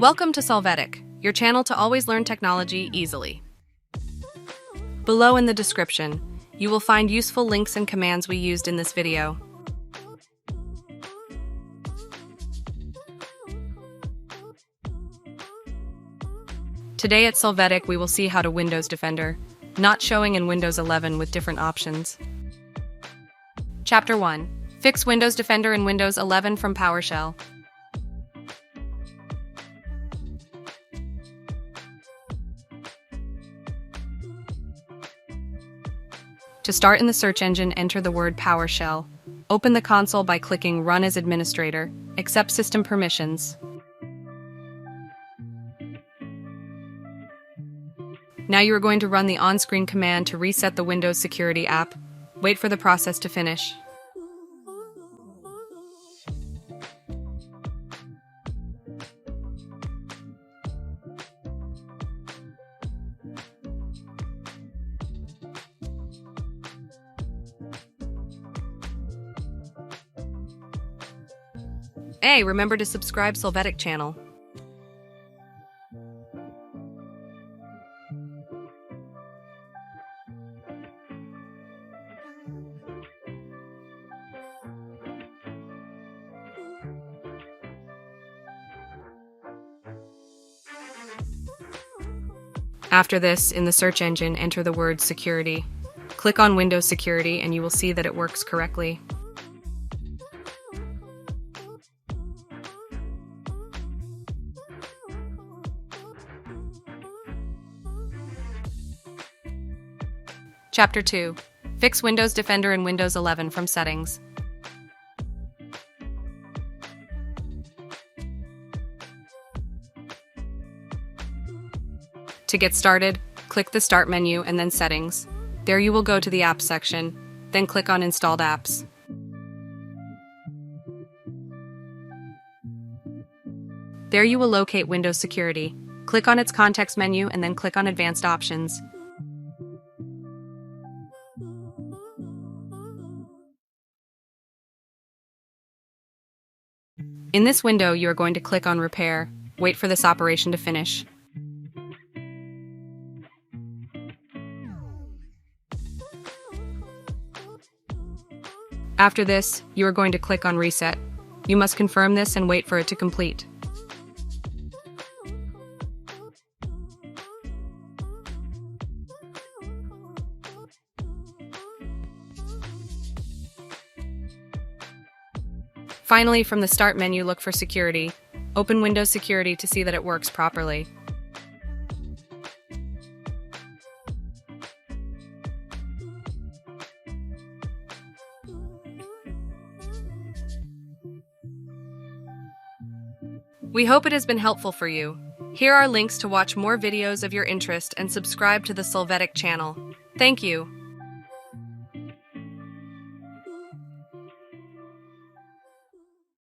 Welcome to Solvetic, your channel to always learn technology easily. Below in the description, you will find useful links and commands we used in this video. Today at Solvetic, we will see how to Windows Defender, not showing in Windows 11 with different options. Chapter 1. Fix Windows Defender in Windows 11 from PowerShell. To start in the search engine, enter the word PowerShell. Open the console by clicking Run as Administrator. Accept system permissions. Now you are going to run the on-screen command to reset the Windows Security app. Wait for the process to finish. Hey, remember to subscribe Solvetic channel. After this, in the search engine, enter the word Security. Click on Windows Security and you will see that it works correctly. Chapter 2. Fix Windows Defender in Windows 11 from Settings. To get started, click the Start menu and then Settings. There you will go to the Apps section, then click on Installed Apps. There you will locate Windows Security. Click on its context menu and then click on Advanced Options. In this window, you are going to click on Repair. Wait for this operation to finish. After this, you are going to click on Reset. You must confirm this and wait for it to complete. Finally, from the Start menu, look for Security. Open Windows Security to see that it works properly. We hope it has been helpful for you. Here are links to watch more videos of your interest and subscribe to the Solvetic channel. Thank you.